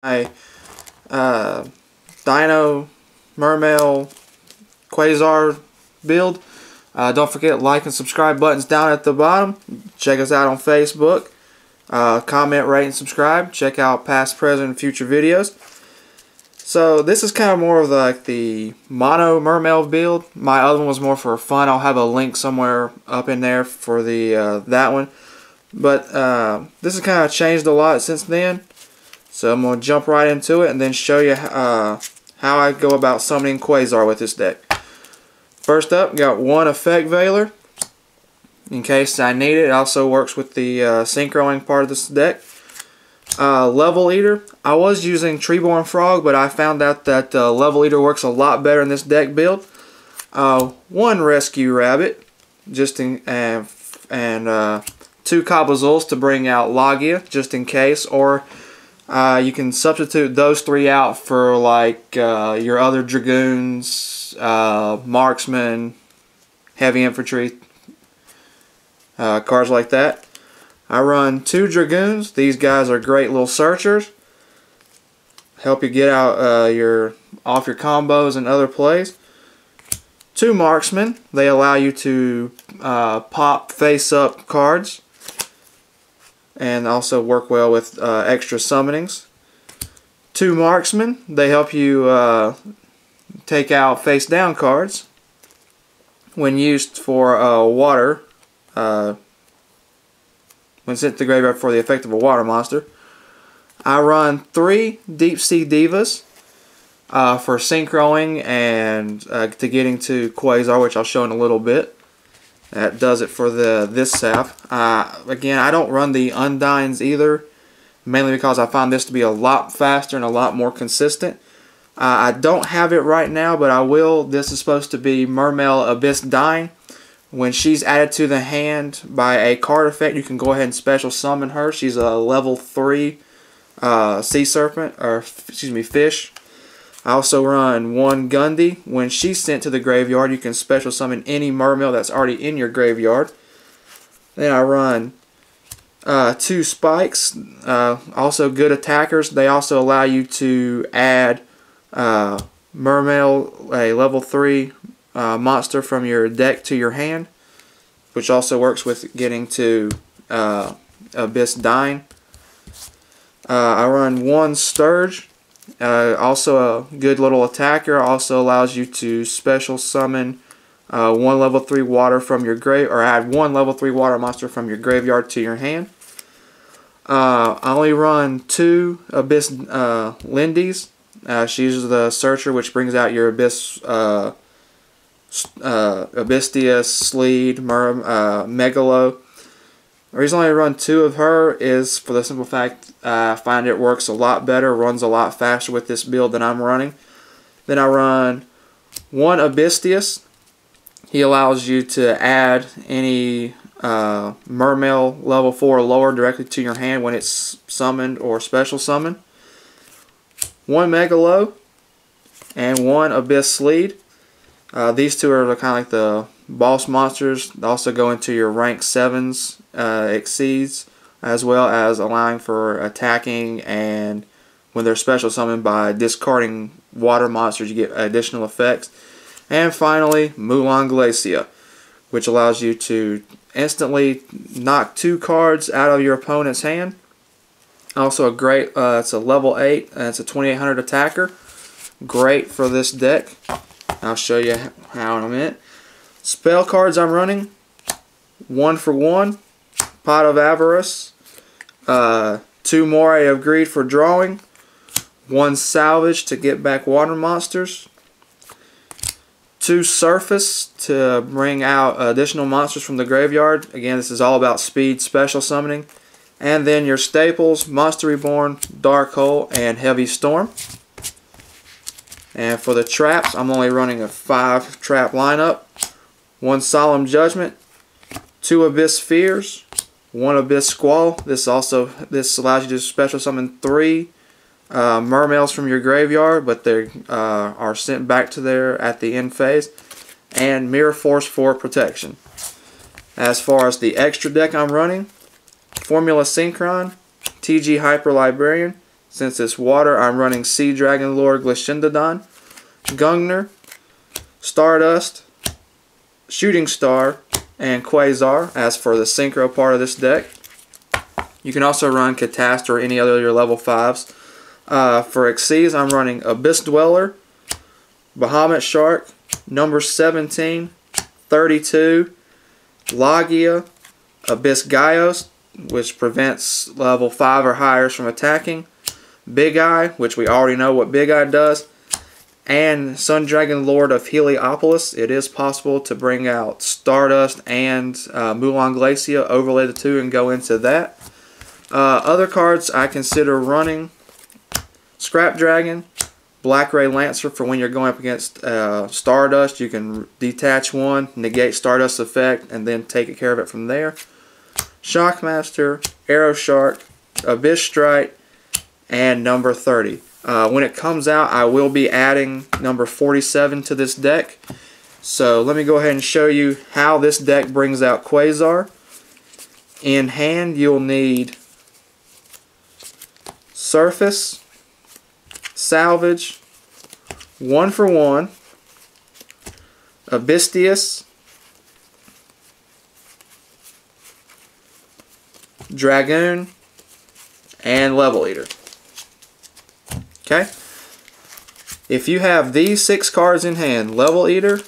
my Dino, Mermail, Quasar build. Don't forget like and subscribe buttons down at the bottom. Check us out on Facebook. Comment, rate, and subscribe. Check out past, present, and future videos. So this is kind of more of like the mono Mermail build. My other one was more for fun. I'll have a link somewhere up in there for the that one. But this has kind of changed a lot since then. So I'm going to jump right into it and then show you how I go about summoning Quasar with this deck. First up, got one Effect Veiler in case I need it. It also works with the synchroing part of this deck. Level Eater. I was using Treeborn Frog, but I found out that Level Eater works a lot better in this deck build. One Rescue Rabbit, just in, and two Cobblezools to bring out Logia, just in case, or you can substitute those three out for like your other Dragoons, Marksmen, Heavy Infantry, cards like that. I run two Dragoons. These guys are great little searchers. Help you get out off your combos and other plays. Two Marksmen. They allow you to pop face-up cards and also work well with extra summonings. Two Marksmen. They help you take out face-down cards when used for water. When sent to the graveyard for the effect of a water monster. I run three Deep Sea Divas for synchroing and to getting to Quasar, which I'll show in a little bit. That does it for this half. Again, I don't run the Undines either, mainly because I find this to be a lot faster and a lot more consistent. I don't have it right now, but I will. This is supposed to be Mermail Abyss Dying. When she's added to the hand by a card effect, you can go ahead and special summon her. She's a level 3 sea serpent, or excuse me, fish. I also run one Gundy. When she's sent to the graveyard, you can special summon any Mermail that's already in your graveyard. Then I run two Spikes, also good attackers. They also allow you to add Mermail, a level 3 monster from your deck to your hand, which also works with getting to Abyss Dying. I run one Sturge, also a good little attacker. Also allows you to special summon one level 3 water from your grave, or add one level 3 water monster from your graveyard to your hand. I only run two Abyss Lindies. She's the searcher, which brings out your Abyss Abystia, Sleed, Megalo. The reason I run two of her is for the simple fact I find it works a lot better, runs a lot faster with this build than I'm running. Then I run one Abystius. He allows you to add any Mermail level 4 or lower directly to your hand when it's summoned or special summoned. One Megalo and one Abyss Sleed. These two are kind of like the boss monsters. They also go into your rank 7s, exceeds, as well as allowing for attacking, and when they're special summoned by discarding water monsters, you get additional effects. And finally, Mulan Glacia, which allows you to instantly knock two cards out of your opponent's hand. Also a great, it's a level 8, and it's a 2800 attacker. Great for this deck. I'll show you how in a minute. Spell cards I'm running. One for one. Pot of Avarice. Two Moray of Greed for drawing. One Salvage to get back water monsters. Two Surface to bring out additional monsters from the graveyard. Again, this is all about speed special summoning. And then your staples, Monster Reborn, Dark Hole, and Heavy Storm. And for the traps, I'm only running a 5 trap lineup. One Solemn Judgment, two Abyss Fears, one Abyss Squall. This allows you to special summon 3 Mermails from your graveyard, but they are sent back to there at the end phase. And Mirror Force for protection. As far as the extra deck I'm running, Formula Synchron, TG Hyper Librarian, Since it's water, I'm running Sea Dragon Lord Glishindodon, Gungnir, Stardust, Shooting Star, and Quasar as for the Synchro part of this deck. You can also run Catastrophe or any other of your level 5s. For Xyz, I'm running Abyss Dweller, Bahamut Shark, number 17, 32, Logia, Abyss Gyos, which prevents level 5 or higher from attacking, Big Eye, which we already know what Big Eye does, and Sun Dragon Lord of Heliopolis. It is possible to bring out Stardust and Mulan Glacia, overlay the two, and go into that. Other cards I consider running: Scrap Dragon, Black Ray Lancer for when you're going up against Stardust. You can detach one, negate Stardust's effect, and then take care of it from there. Shockmaster, Arrow Shark, Abyss Strike, and number 30. When it comes out, I will be adding number 47 to this deck. So let me go ahead and show you how this deck brings out Quasar. In hand, you'll need Surface, Salvage, 1-for-1, Abystius, Dragoon, and Level Eater. Okay? If you have these 6 cards in hand, Level Eater,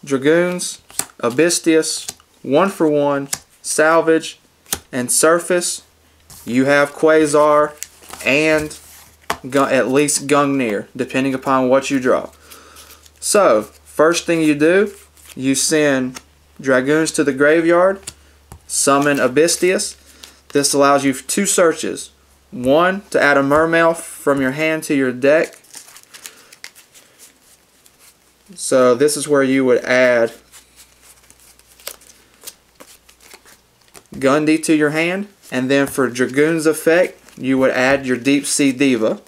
Dragoons, Abystius, 1-for-1, Salvage, and Surface, you have Quasar and at least Gungnir, depending upon what you draw. So, first thing you do, you send Dragoons to the graveyard, summon Abystius. This allows you 2 searches. One, to add a Mermail from your hand to your deck. So this is where you would add Gundy to your hand. And then for Dragoon's effect, you would add your Deep Sea Diva.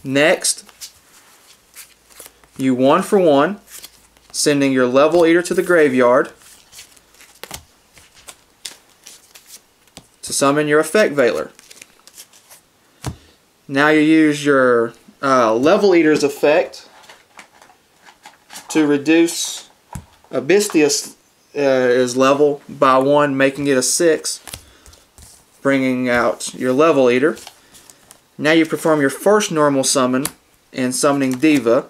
Next, you 1-for-1, sending your Level Eater to the graveyard to summon your Effect Veiler. Now you use your Level Eater's effect to reduce Abystius' level by 1, making it a 6, bringing out your Level Eater. Now you perform your first normal summon in summoning Diva.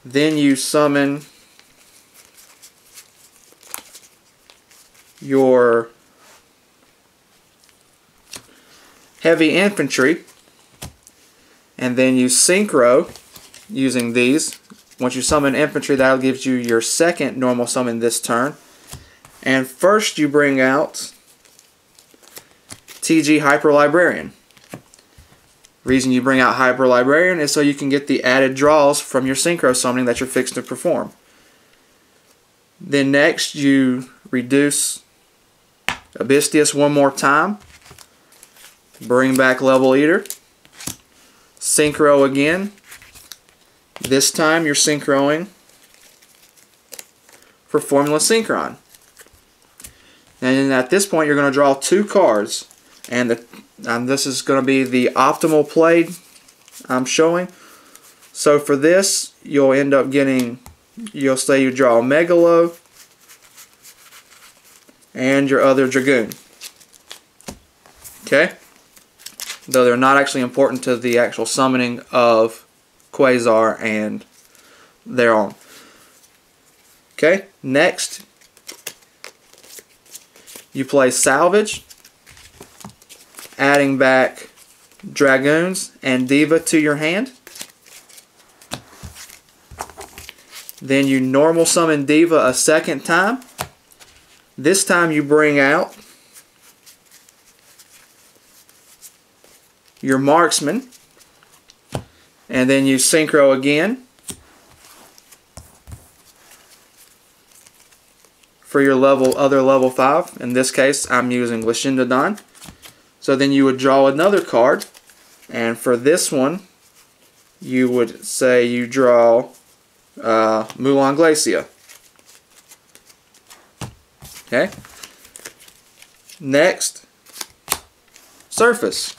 Then you summon your Heavy Infantry, and then you Synchro using these. Once you summon Infantry, that gives you your second normal summon this turn. And first you bring out TG Hyper Librarian. Reason you bring out Hyper Librarian is so you can get the added draws from your Synchro summoning that you're fixed to perform. Then next you reduce Abystius one more time. Bring back Level Eater. Synchro again. This time you're synchroing for Formula Synchron. And at this point you're going to draw 2 cards. And this is going to be the optimal play I'm showing. So for this, you'll end up getting, you'll say you draw a Megalo and your other Dragoon. Okay? Though they're not actually important to the actual summoning of Quasar and their own. Okay? Next, you play Salvage, adding back Dragoons and Diva to your hand. Then you normal summon Diva a second time. This time you bring out your Marksman, and then you Synchro again for your other level 5. In this case, I'm using Glishindodon. So then you would draw another card, and for this one, you would say you draw Mulan Glacia. Okay. Next, Surface.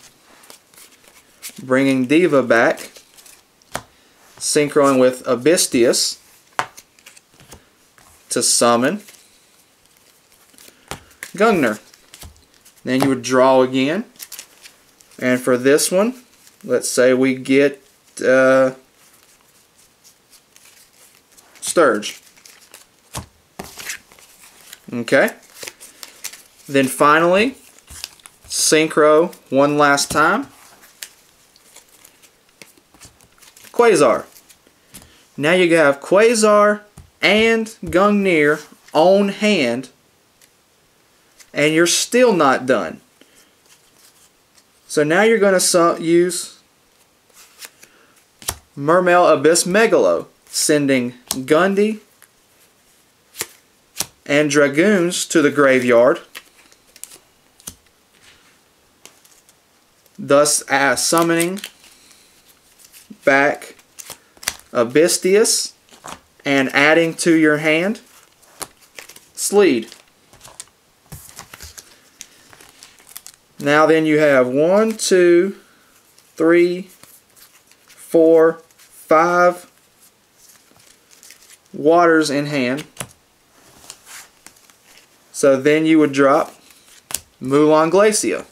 Bringing Diva back. Synchroing with Abystius to summon Gungnir. Then you would draw again. And for this one, let's say we get Sturge. Okay. Then finally, Synchro one last time. Quasar. Now you have Quasar and Gungnir on hand, and you're still not done. So now you're going to use Mermail Abyss Megalo, sending Gundy and Dragoons to the graveyard, thus summoning back Abystius and adding to your hand Sleed. Now then you have 1, 2, 3, 4, 5 waters in hand. So then you would drop Mulan Glacia.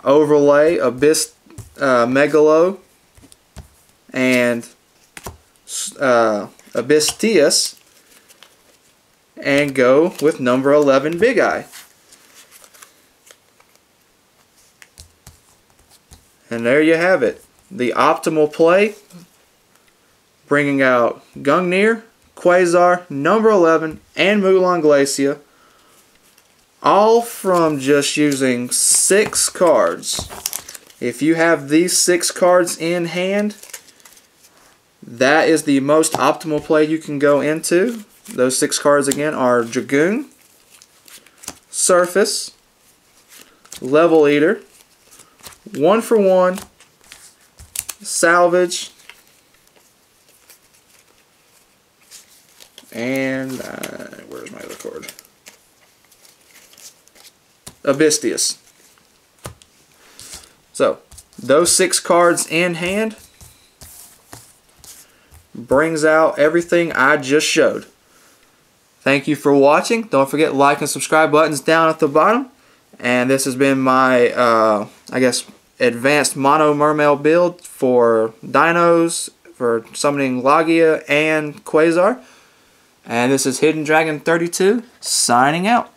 Overlay Abyss Megalo and Abystius, and go with number 11 Big Eye. And there you have it. The optimal play, bringing out Gungnir, Quasar, number 11, and Mulan Glacia, all from just using 6 cards. If you have these 6 cards in hand, that is the most optimal play you can go into. Those 6 cards again are Dragoon, Surface, Level Eater, 1-for-1, Salvage, and where's my other card? Abystius. So, those 6 cards in hand brings out everything I just showed. Thank you for watching. Don't forget like and subscribe buttons down at the bottom. And this has been my, I guess, advanced mono Mermail build for Dinos, for summoning Logia and Quasar. And this is Hidden Dragon 32 signing out.